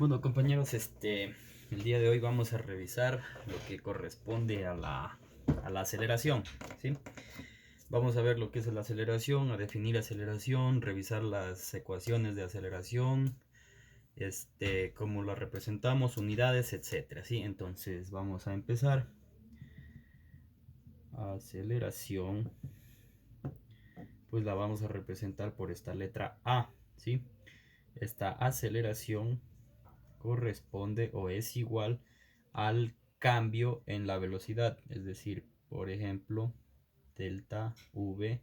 Bueno, compañeros, el día de hoy vamos a revisar lo que corresponde a la aceleración, ¿sí? Vamos a ver lo que es la aceleración, a definir aceleración, revisar las ecuaciones de aceleración, cómo la representamos, unidades, etcétera, ¿sí? Entonces vamos a empezar. Aceleración, pues la vamos a representar por esta letra A, ¿sí? Esta aceleración corresponde o es igual al cambio en la velocidad, es decir, por ejemplo, delta v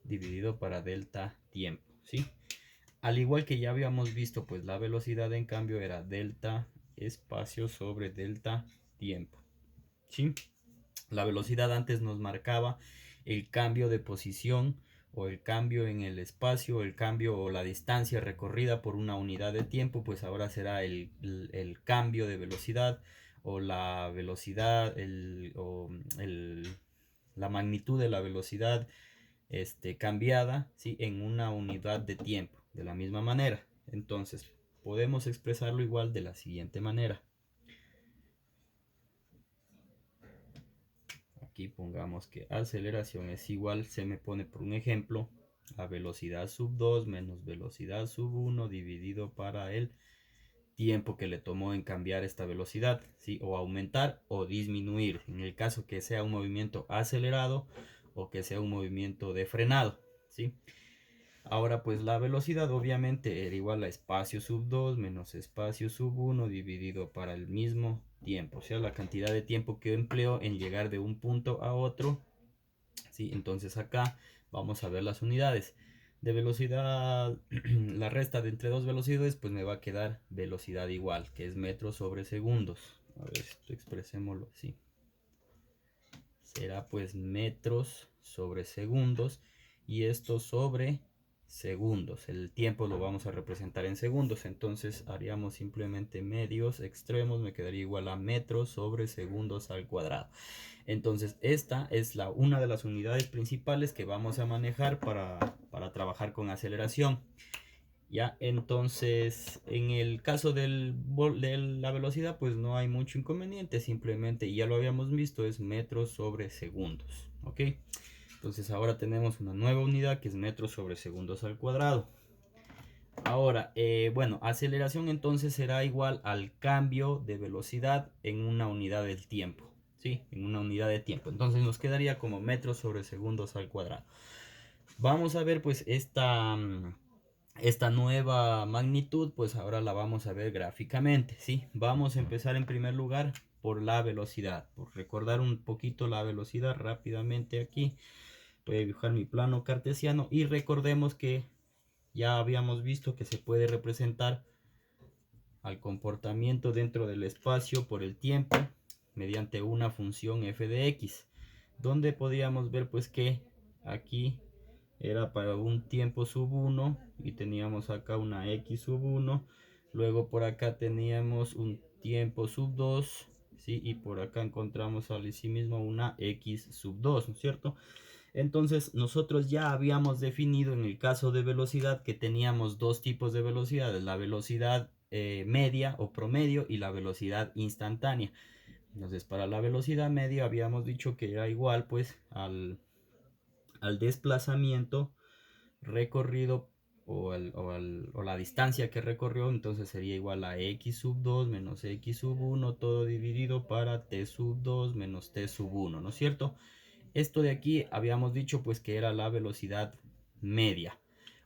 dividido para delta tiempo, ¿sí? Al igual que ya habíamos visto, pues la velocidad en cambio era delta espacio sobre delta tiempo, ¿sí? La velocidad antes nos marcaba el cambio de posición o el cambio en el espacio, el cambio o la distancia recorrida por una unidad de tiempo, pues ahora será el cambio de velocidad o la velocidad, la magnitud de la velocidad cambiada, ¿sí? En una unidad de tiempo, de la misma manera. Entonces, podemos expresarlo igual de la siguiente manera. Aquí pongamos que aceleración es igual, se me pone por un ejemplo, a velocidad sub 2 menos velocidad sub 1 dividido para el tiempo que le tomó en cambiar esta velocidad, ¿sí? O aumentar o disminuir, en el caso que sea un movimiento acelerado o que sea un movimiento de frenado, ¿sí? Ahora pues la velocidad obviamente era igual a espacio sub 2 menos espacio sub 1 dividido para el mismo tiempo, o sea, la cantidad de tiempo que empleo en llegar de un punto a otro, ¿sí? Entonces acá vamos a ver las unidades de velocidad. La resta de entre dos velocidades pues me va a quedar velocidad igual, que es metros sobre segundos. A ver, esto expresémoslo así. Será pues metros sobre segundos y esto sobre segundos. El tiempo lo vamos a representar en segundos, entonces haríamos simplemente medios extremos, me quedaría igual a metros sobre segundos al cuadrado. Entonces esta es una de las unidades principales que vamos a manejar para trabajar con aceleración. Ya, entonces en el caso de la velocidad pues no hay mucho inconveniente, simplemente ya lo habíamos visto, es metros sobre segundos, ¿ok? Entonces ahora tenemos una nueva unidad que es metros sobre segundos al cuadrado. Ahora, bueno, aceleración entonces será igual al cambio de velocidad en una unidad del tiempo, ¿sí? En una unidad de tiempo. Entonces nos quedaría como metros sobre segundos al cuadrado. Vamos a ver pues esta nueva magnitud, pues ahora la vamos a ver gráficamente, ¿sí? Vamos a empezar en primer lugar por la velocidad, por recordar un poquito la velocidad rápidamente aquí. Voy a dibujar mi plano cartesiano y recordemos que ya habíamos visto que se puede representar al comportamiento dentro del espacio por el tiempo mediante una función f de x, donde podíamos ver pues que aquí era para un tiempo sub 1 y teníamos acá una x sub 1, luego por acá teníamos un tiempo sub 2, ¿sí? Y por acá encontramos sí mismo una x sub 2, ¿no es cierto? Entonces nosotros ya habíamos definido en el caso de velocidad que teníamos dos tipos de velocidades, la velocidad media o promedio y la velocidad instantánea. Entonces para la velocidad media habíamos dicho que era igual pues al desplazamiento recorrido o la distancia que recorrió, entonces sería igual a x sub 2 menos x sub 1 todo dividido para t sub 2 menos t sub 1, ¿no es cierto? Esto de aquí habíamos dicho pues que era la velocidad media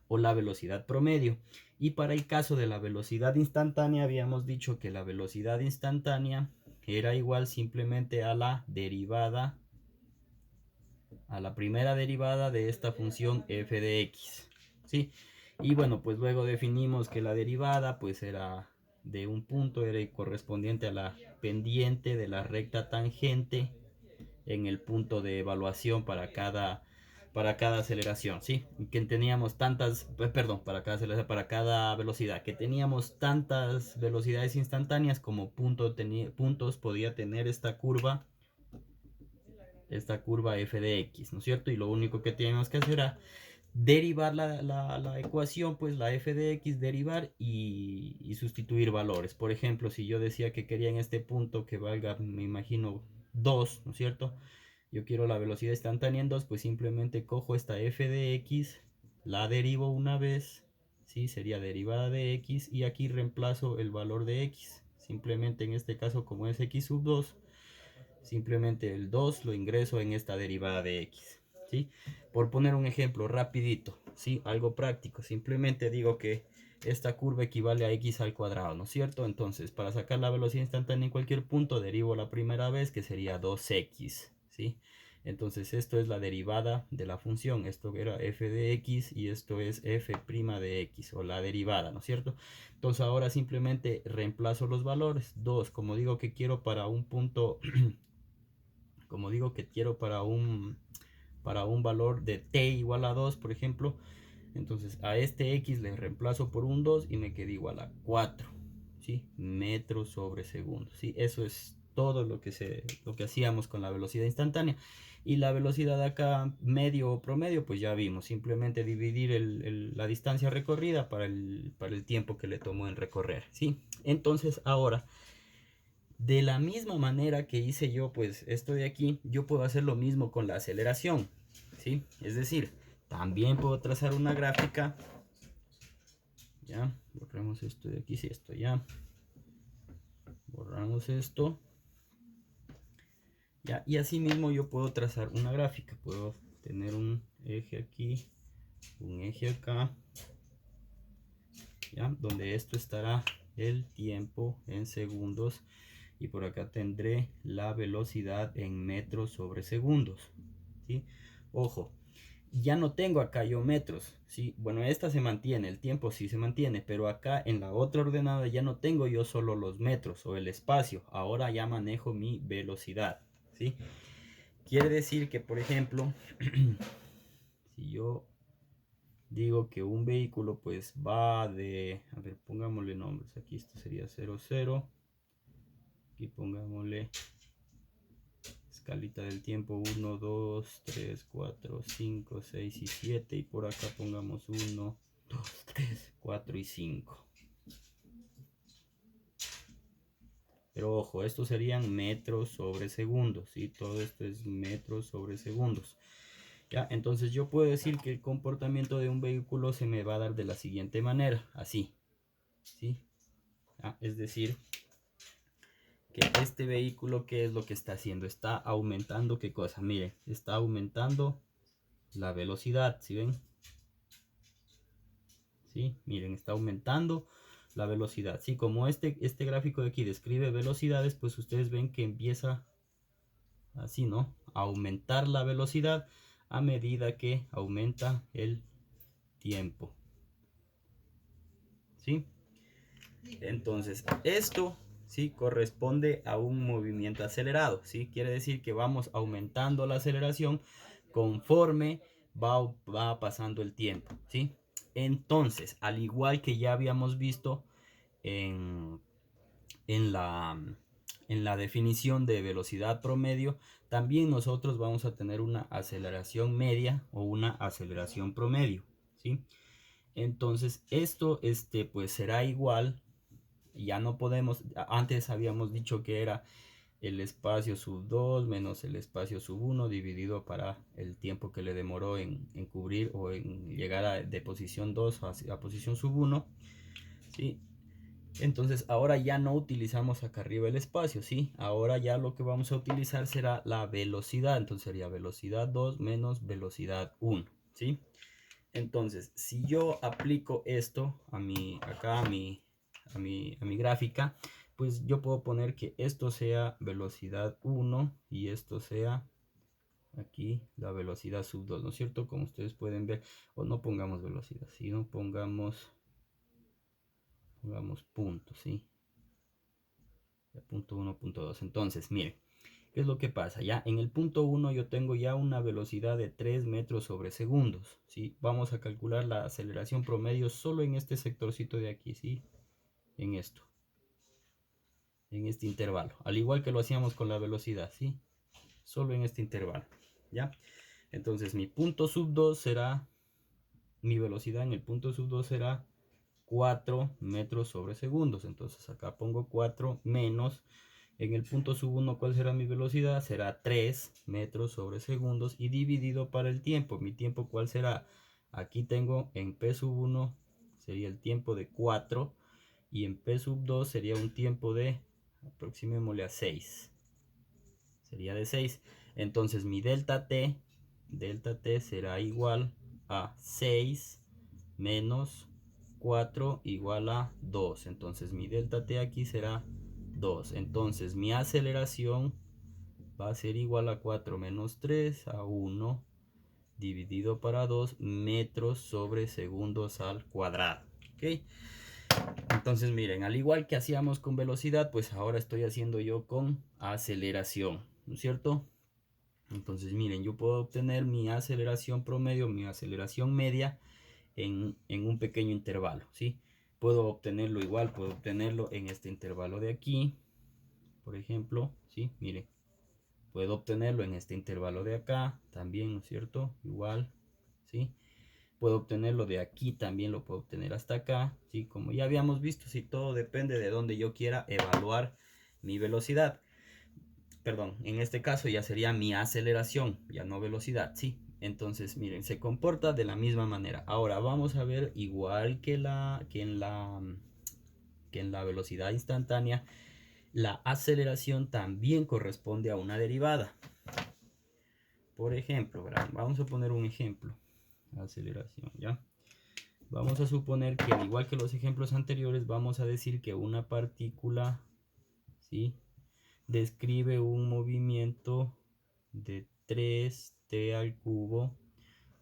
o la velocidad promedio. Y para el caso de la velocidad instantánea habíamos dicho que la velocidad instantánea era igual simplemente a la derivada, a la primera derivada de esta función f de x, ¿sí? Y bueno, pues luego definimos que la derivada pues era de un punto, era correspondiente a la pendiente de la recta tangente en el punto de evaluación para cada aceleración, ¿sí? Que teníamos tantas, perdón, para cada velocidad, que teníamos tantas velocidades instantáneas como puntos podía tener esta curva f de x, ¿no es cierto? Y lo único que teníamos que hacer era derivar la ecuación, pues la f de x, derivar y sustituir valores. Por ejemplo, si yo decía que quería en este punto que valga, me imagino, 2, ¿no es cierto? Yo quiero la velocidad instantánea en 2, pues simplemente cojo esta f de x, la derivo una vez, ¿sí? Sería derivada de x y aquí reemplazo el valor de x. Simplemente en este caso, como es x sub 2, simplemente el 2 lo ingreso en esta derivada de x, ¿sí? Por poner un ejemplo rapidito, ¿sí? Algo práctico, simplemente digo que esta curva equivale a x al cuadrado, ¿no es cierto? Entonces, para sacar la velocidad instantánea en cualquier punto, derivo la primera vez, que sería 2x, ¿sí? Entonces, esto es la derivada de la función. Esto era f de x y esto es f' de x, o la derivada, ¿no es cierto? Entonces, ahora simplemente reemplazo los valores. 2, como digo que quiero para un punto como digo que quiero para un valor de t igual a 2, por ejemplo, entonces a este x le reemplazo por un 2 y me queda igual a 4, ¿sí? Metros sobre segundo, ¿sí? Eso es todo lo que hacíamos con la velocidad instantánea. Y la velocidad acá, medio o promedio, pues ya vimos, simplemente dividir la distancia recorrida para el tiempo que le tomó en recorrer, ¿sí? Entonces ahora, de la misma manera que hice yo, pues esto de aquí, yo puedo hacer lo mismo con la aceleración, ¿sí? Es decir, también puedo trazar una gráfica, ya, borramos esto de aquí, sí, esto ya, borramos esto, ya, y así mismo yo puedo trazar una gráfica, puedo tener un eje aquí, un eje acá, ya, donde esto estará el tiempo en segundos y por acá tendré la velocidad en metros sobre segundos, ¿sí? Ojo, ya no tengo acá yo metros, ¿sí? Bueno, esta se mantiene, el tiempo sí se mantiene, pero acá en la otra ordenada ya no tengo yo solo los metros o el espacio, ahora ya manejo mi velocidad, ¿sí? Quiere decir que, por ejemplo, si yo digo que un vehículo pues va de, a ver, pongámosle nombres, aquí esto sería 0, 0, aquí pongámosle escalita del tiempo 1, 2, 3, 4, 5, 6 y 7 y por acá pongamos 1, 2, 3, 4 y 5. Pero ojo, estos serían metros sobre segundos, ¿sí? Todo esto es metros sobre segundos. ¿Ya? Entonces yo puedo decir que el comportamiento de un vehículo se me va a dar de la siguiente manera, así, ¿sí? ¿Ya? Es decir, que este vehículo, ¿qué es lo que está haciendo? Está aumentando, ¿qué cosa? Miren, está aumentando la velocidad, ¿sí ven? ¿Sí? Miren, está aumentando la velocidad. Sí, como este gráfico de aquí describe velocidades, pues ustedes ven que empieza así, ¿no? A aumentar la velocidad a medida que aumenta el tiempo. ¿Sí? Entonces, esto, ¿sí? Corresponde a un movimiento acelerado, ¿sí? Quiere decir que vamos aumentando la aceleración conforme va pasando el tiempo, ¿sí? Entonces, al igual que ya habíamos visto en, en la, en la definición de velocidad promedio, también nosotros vamos a tener una aceleración media o una aceleración promedio, ¿sí? Entonces, esto pues será igual. Ya no podemos, antes habíamos dicho que era el espacio sub 2 menos el espacio sub 1 dividido para el tiempo que le demoró en cubrir o en llegar de posición 2 a posición sub 1, ¿sí? Entonces ahora ya no utilizamos acá arriba el espacio, ¿sí? Ahora ya lo que vamos a utilizar será la velocidad, entonces sería velocidad 2 menos velocidad 1, ¿sí? Entonces, si yo aplico esto acá a mi gráfica, pues yo puedo poner que esto sea velocidad 1 y esto sea aquí la velocidad sub 2, ¿no es cierto? Como ustedes pueden ver, o no pongamos velocidad, sino pongamos puntos, ¿sí? Punto 1, punto 2. Entonces, miren, ¿qué es lo que pasa? Ya en el punto 1 yo tengo ya una velocidad de 3 metros sobre segundos, ¿sí? Vamos a calcular la aceleración promedio solo en este sectorcito de aquí, ¿sí? En esto, en este intervalo, al igual que lo hacíamos con la velocidad, ¿sí? Solo en este intervalo, ¿ya? Entonces mi punto sub 2 será mi velocidad en el punto sub 2 será 4 metros sobre segundos. Entonces acá pongo 4 menos, en el punto sub 1, ¿cuál será mi velocidad? Será 3 metros sobre segundos y dividido para el tiempo. ¿Mi tiempo cuál será? Aquí tengo en P sub 1 sería el tiempo de 4 y en P sub 2 sería un tiempo de, aproximémosle a 6. Sería de 6. Entonces mi delta T será igual a 6 menos 4 igual a 2. Entonces mi delta T aquí será 2. Entonces mi aceleración va a ser igual a 4 menos 3 a 1 dividido para 2 metros sobre segundos al cuadrado. ¿Ok? Entonces miren, al igual que hacíamos con velocidad, pues ahora estoy haciendo yo con aceleración, ¿no es cierto? Entonces miren, yo puedo obtener mi aceleración promedio, mi aceleración media en un pequeño intervalo, ¿sí? Puedo obtenerlo igual, puedo obtenerlo en este intervalo de aquí, por ejemplo, ¿sí? Miren, puedo obtenerlo en este intervalo de acá, también, ¿no es cierto? Igual, ¿sí? Puedo obtenerlo de aquí, también lo puedo obtener hasta acá, ¿sí? Como ya habíamos visto, si todo depende de donde yo quiera evaluar mi velocidad. Perdón, en este caso ya sería mi aceleración, ya no velocidad, ¿sí? Entonces, miren, se comporta de la misma manera. Ahora vamos a ver, igual que en la velocidad instantánea, la aceleración también corresponde a una derivada. Por ejemplo, ¿verdad? Vamos a poner un ejemplo. Aceleración, ¿ya? Vamos a suponer que, al igual que los ejemplos anteriores, vamos a decir que una partícula, ¿sí?, describe un movimiento de 3t al cubo,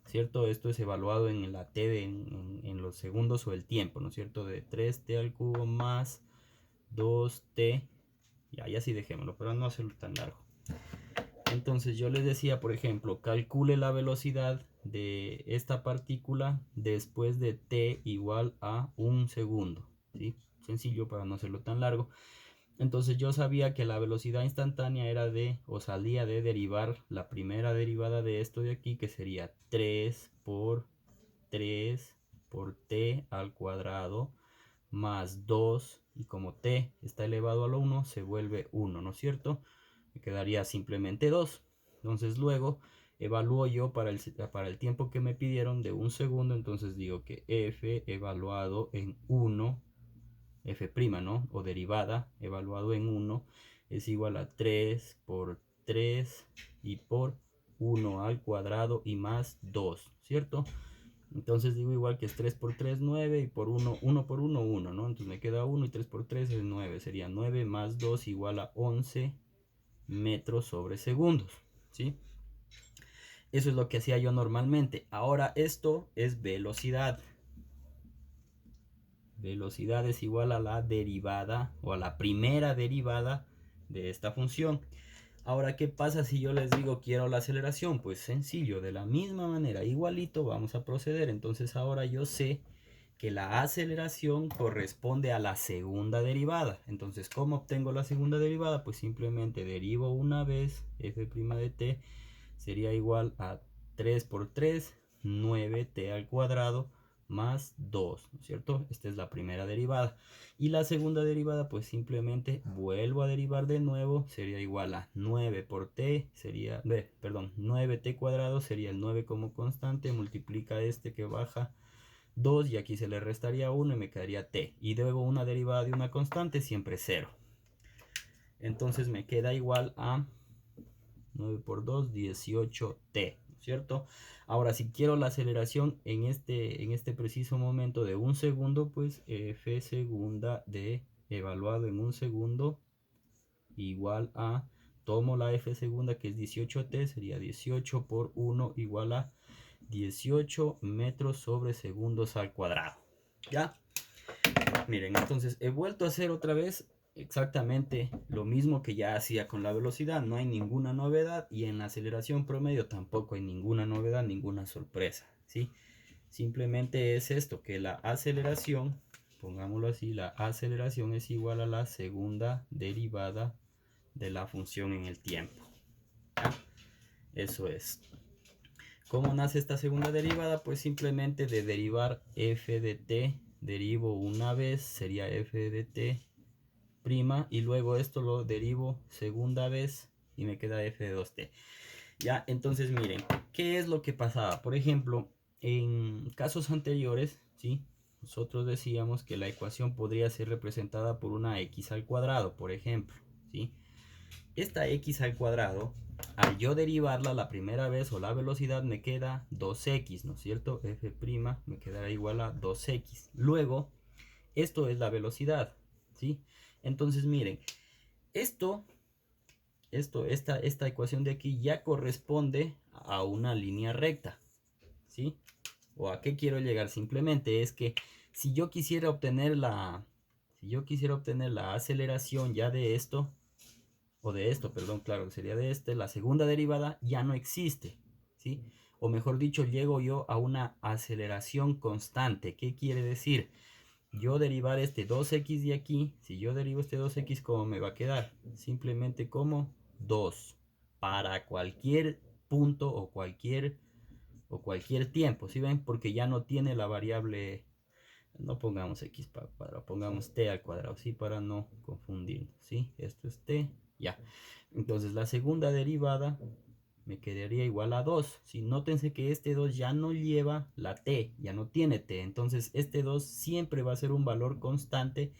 ¿cierto? Esto es evaluado en la t en los segundos o el tiempo, ¿no es cierto? De 3t al cubo más 2t, ya así dejémoslo, para no hacerlo tan largo. Entonces yo les decía, por ejemplo, calcule la velocidad de esta partícula después de t igual a 1 segundo, ¿sí? Sencillo para no hacerlo tan largo. Entonces yo sabía que la velocidad instantánea era o salía de derivar la primera derivada de esto de aquí, que sería 3 por t al cuadrado más 2, y como t está elevado a la 1 se vuelve 1, ¿no es cierto? Me quedaría simplemente 2. Entonces luego evalúo yo para el tiempo que me pidieron de 1 segundo, entonces digo que f evaluado en 1, f', ¿no? O derivada evaluado en 1 es igual a 3 por 3 y por 1 al cuadrado y más 2, ¿cierto? Entonces digo igual que es 3 por 3, 9, y por 1, 1 por 1, 1, ¿no? Entonces me queda 1 y 3 por 3 es 9. Sería 9 más 2 igual a 11 metros sobre segundos, ¿sí? Eso es lo que hacía yo normalmente. Ahora esto es velocidad. Velocidad es igual a la derivada o a la primera derivada de esta función. Ahora, ¿qué pasa si yo les digo quiero la aceleración? Pues sencillo, de la misma manera, igualito vamos a proceder. Entonces ahora yo sé que la aceleración corresponde a la segunda derivada. Entonces, ¿cómo obtengo la segunda derivada? Pues simplemente derivo una vez f' de t sería igual a 3 por 3, 9t al cuadrado más 2, ¿no es cierto? Esta es la primera derivada. Y la segunda derivada, pues simplemente vuelvo a derivar de nuevo, sería igual a 9 por t, sería, perdón, 9t cuadrado sería el 9 como constante, multiplica este que baja 2 y aquí se le restaría 1 y me quedaría t. Y luego una derivada de una constante, siempre 0. Entonces me queda igual a 9 por 2, 18t, ¿cierto? Ahora, si quiero la aceleración en este preciso momento de 1 segundo, pues f segunda de evaluado en 1 segundo igual a, tomo la f segunda que es 18t, sería 18 por 1 igual a 18 metros sobre segundos al cuadrado. ¿Ya? Miren, entonces he vuelto a hacer otra vez exactamente lo mismo que ya hacía con la velocidad. No hay ninguna novedad, y en la aceleración promedio tampoco hay ninguna novedad, ninguna sorpresa, ¿sí? Simplemente es esto, que la aceleración, pongámoslo así, la aceleración es igual a la segunda derivada de la función en el tiempo. ¿Ya? Eso es. ¿Cómo nace esta segunda derivada? Pues simplemente de derivar f de t, derivo una vez, sería f de t prima, y luego esto lo derivo segunda vez y me queda f de 2t. Ya, entonces miren, ¿qué es lo que pasaba? Por ejemplo, en casos anteriores, ¿sí? Nosotros decíamos que la ecuación podría ser representada por una x al cuadrado, por ejemplo, ¿sí? Esta x al cuadrado, al yo derivarla la primera vez o la velocidad, me queda 2x, ¿no es cierto? F' me quedará igual a 2x. Luego, esto es la velocidad, ¿sí? Entonces miren, esta ecuación de aquí ya corresponde a una línea recta, ¿sí? ¿O a qué quiero llegar? Simplemente es que si yo quisiera obtener la aceleración ya de esto, o de esto, perdón, claro, sería de este, la segunda derivada ya no existe, ¿sí? O mejor dicho, llego yo a una aceleración constante. ¿Qué quiere decir? Yo derivar este 2x de aquí, si yo derivo este 2x, ¿cómo me va a quedar? Simplemente como 2 para cualquier punto o cualquier tiempo, ¿sí ven? Porque ya no tiene la variable, no pongamos x para cuadrado, pongamos t al cuadrado, ¿sí? Para no confundirnos, ¿sí? Esto es t, ya. Entonces la segunda derivada me quedaría igual a 2. Si nótense que este 2 ya no lleva la t, ya no tiene t. Entonces este 2 siempre va a ser un valor constante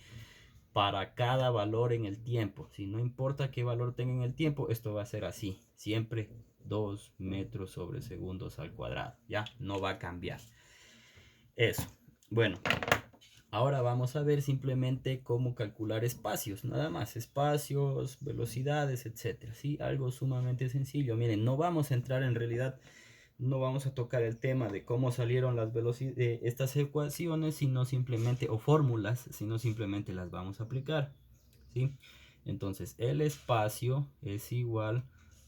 para cada valor en el tiempo. Si no importa qué valor tenga en el tiempo, esto va a ser así. Siempre 2 metros sobre segundos al cuadrado. Ya no va a cambiar. Eso. Bueno, ahora vamos a ver simplemente cómo calcular espacios, nada más, espacios, velocidades, etcétera, ¿sí? Algo sumamente sencillo. Miren, no vamos a entrar en realidad, no vamos a tocar el tema de cómo salieron las velocidades, estas ecuaciones, sino simplemente, o fórmulas, sino simplemente las vamos a aplicar, ¿sí? Entonces, el espacio es igual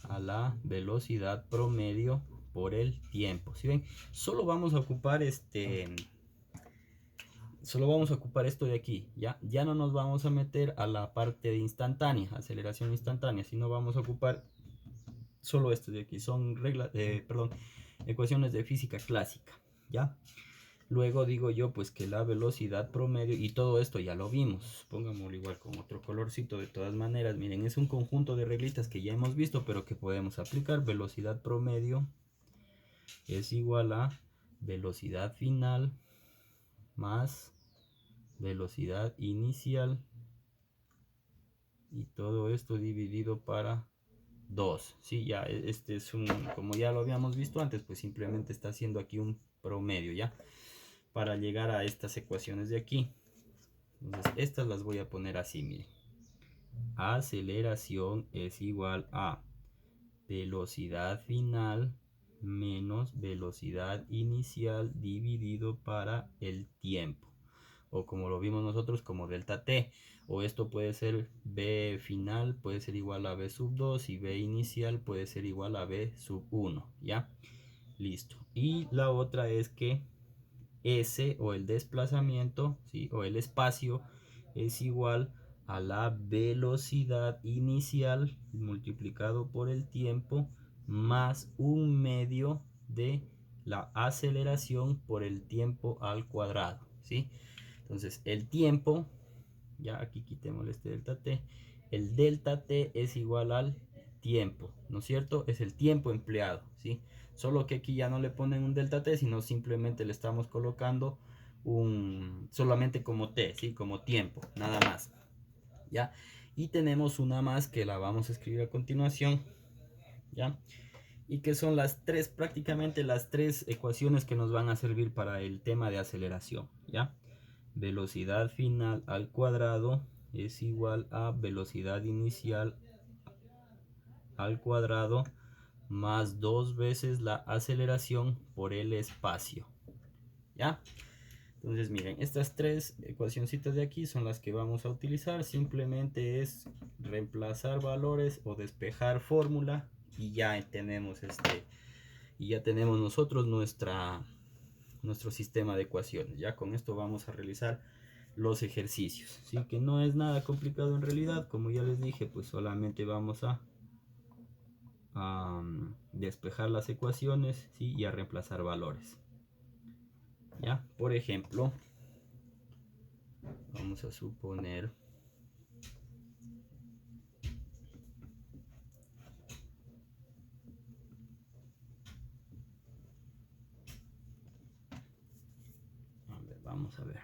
a la velocidad promedio por el tiempo, ¿sí ven? Solo vamos a ocupar esto de aquí, ya no nos vamos a meter a la parte de instantánea, aceleración instantánea, sino vamos a ocupar solo esto de aquí, son ecuaciones de física clásica, ¿ya? Luego digo yo pues que la velocidad promedio, y todo esto ya lo vimos, pongámoslo igual con otro colorcito de todas maneras, miren, es un conjunto de reglitas que ya hemos visto pero que podemos aplicar. Velocidad promedio es igual a velocidad final más velocidad inicial, y todo esto dividido para 2. Sí, ya este es como ya lo habíamos visto antes, pues simplemente está haciendo aquí un promedio, ya, para llegar a estas ecuaciones de aquí. Entonces estas las voy a poner así, miren. Aceleración es igual a velocidad final menos velocidad inicial dividido para el tiempo, o como lo vimos nosotros como delta t, o esto puede ser b final puede ser igual a b sub 2 y b inicial puede ser igual a b sub 1, ¿ya? Listo. Y la otra es que s, o el desplazamiento, ¿sí? O el espacio es igual a la velocidad inicial multiplicado por el tiempo más un medio de la aceleración por el tiempo al cuadrado, ¿sí? Entonces el tiempo, ya aquí quitemos este delta t, el delta t es igual al tiempo, ¿no es cierto? Es el tiempo empleado, ¿sí? Solo que aquí ya no le ponen un delta t, sino simplemente le estamos colocando solamente como t, ¿sí? Como tiempo, nada más, ¿ya? Y tenemos una más que la vamos a escribir a continuación, ¿ya? Y que son prácticamente las tres ecuaciones que nos van a servir para el tema de aceleración, ¿ya? Velocidad final al cuadrado es igual a velocidad inicial al cuadrado más 2 veces la aceleración por el espacio, ¿ya? Entonces miren, estas tres ecuacioncitas de aquí son las que vamos a utilizar. Simplemente es reemplazar valores o despejar fórmula y ya tenemos nosotros nuestro sistema de ecuaciones. Ya con esto vamos a realizar los ejercicios, ¿sí? Que no es nada complicado en realidad, como ya les dije, pues solamente vamos a a despejar las ecuaciones, ¿sí? Y a reemplazar valores. ¿Ya? Por ejemplo, vamos a suponer vamos a ver.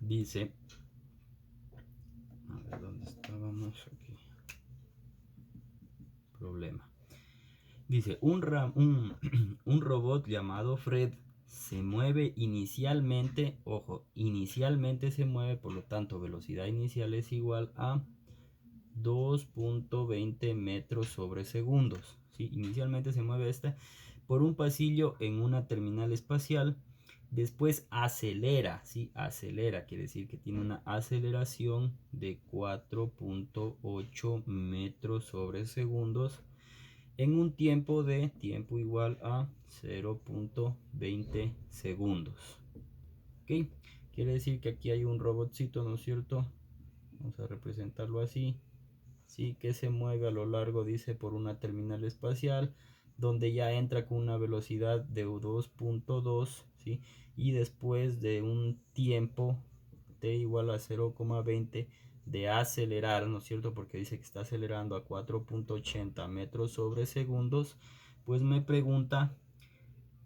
Dice, a ver dónde estábamos aquí. Problema. Dice, un robot llamado Fred se mueve inicialmente, ojo, inicialmente se mueve, por lo tanto velocidad inicial es igual a 2.20 metros sobre segundos. ¿Sí? Inicialmente se mueve por un pasillo en una terminal espacial. Después acelera, ¿sí? Acelera, quiere decir que tiene una aceleración de 4.8 metros sobre segundos en un tiempo igual a 0.20 segundos. ¿Ok? Quiere decir que aquí hay un robotcito, ¿no es cierto? Vamos a representarlo así. ¿Sí? Que se mueve a lo largo, dice, por una terminal espacial, donde ya entra con una velocidad de 2.2, ¿sí? Y después de un tiempo t igual a 0.20 de acelerar, ¿no es cierto? Porque dice que está acelerando a 4.80 metros sobre segundos, pues me pregunta,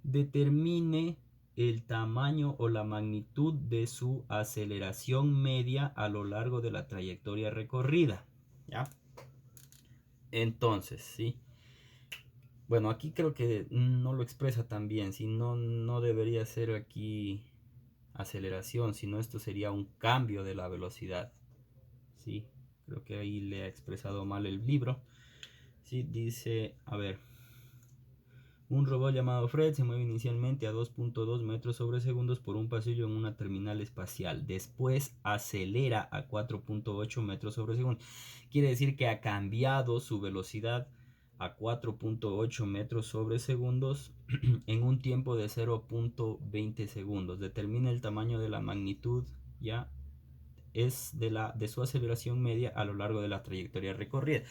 determine el tamaño o la magnitud de su aceleración media a lo largo de la trayectoria recorrida. ¿Ya? Entonces, ¿sí? Bueno, aquí creo que no lo expresa tan bien, ¿sí? No debería ser aquí aceleración, sino esto sería un cambio de la velocidad, ¿sí? Creo que ahí le ha expresado mal el libro. Sí, dice, a ver, un robot llamado Fred se mueve inicialmente a 2.2 metros sobre segundos por un pasillo en una terminal espacial. Después acelera a 4.8 metros sobre segundos. Quiere decir que ha cambiado su velocidad a 4.8 metros sobre segundos en un tiempo de 0.20 segundos. Determina el tamaño de la magnitud, ya es de su aceleración media a lo largo de la trayectoria recorrida.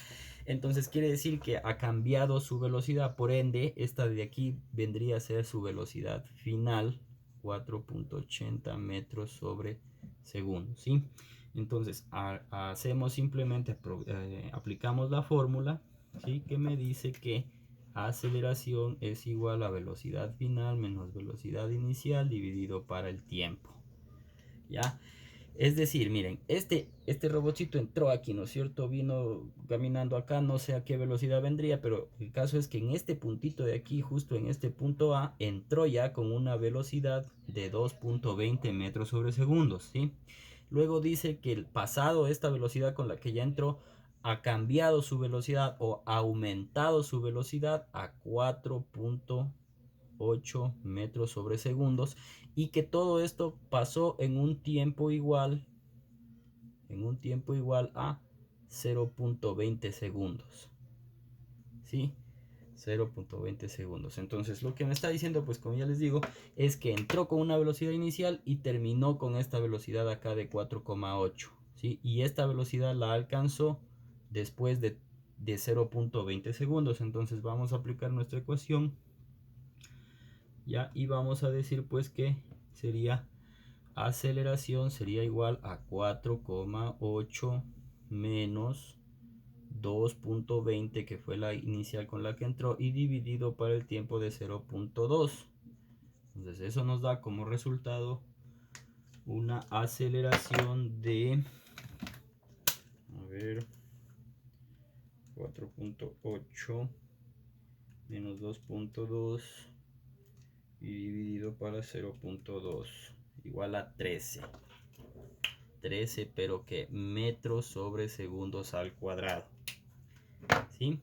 Entonces quiere decir que ha cambiado su velocidad, por ende esta de aquí vendría a ser su velocidad final, 4.80 metros sobre segundo, ¿sí? Entonces hacemos simplemente, aplicamos la fórmula, ¿sí? Que me dice que aceleración es igual a velocidad final menos velocidad inicial dividido para el tiempo, ¿ya? Es decir, miren, este robotcito entró aquí, ¿no es cierto? Vino caminando acá, no sé a qué velocidad vendría, pero el caso es que en este puntito de aquí, justo en este punto A, entró ya con una velocidad de 2.20 metros sobre segundos, ¿sí? Luego dice que el pasado esta velocidad con la que ya entró, ha cambiado su velocidad o aumentado su velocidad a 4.8 metros sobre segundos, y que todo esto pasó en un tiempo igual a 0.20 segundos, ¿sí? 0.20 segundos. Entonces lo que me está diciendo, pues como ya les digo, es que entró con una velocidad inicial y terminó con esta velocidad acá de 4.8, ¿sí? Y esta velocidad la alcanzó después de 0.20 segundos. Entonces vamos a aplicar nuestra ecuación, ya, y vamos a decir pues que sería aceleración sería igual a 4.8 menos 2.20, que fue la inicial con la que entró, y dividido para el tiempo de 0.2. Entonces eso nos da como resultado una aceleración de, a ver, 4.8 menos 2.2 y dividido para 0.2 igual a 13, pero que metros sobre segundos al cuadrado, ¿sí?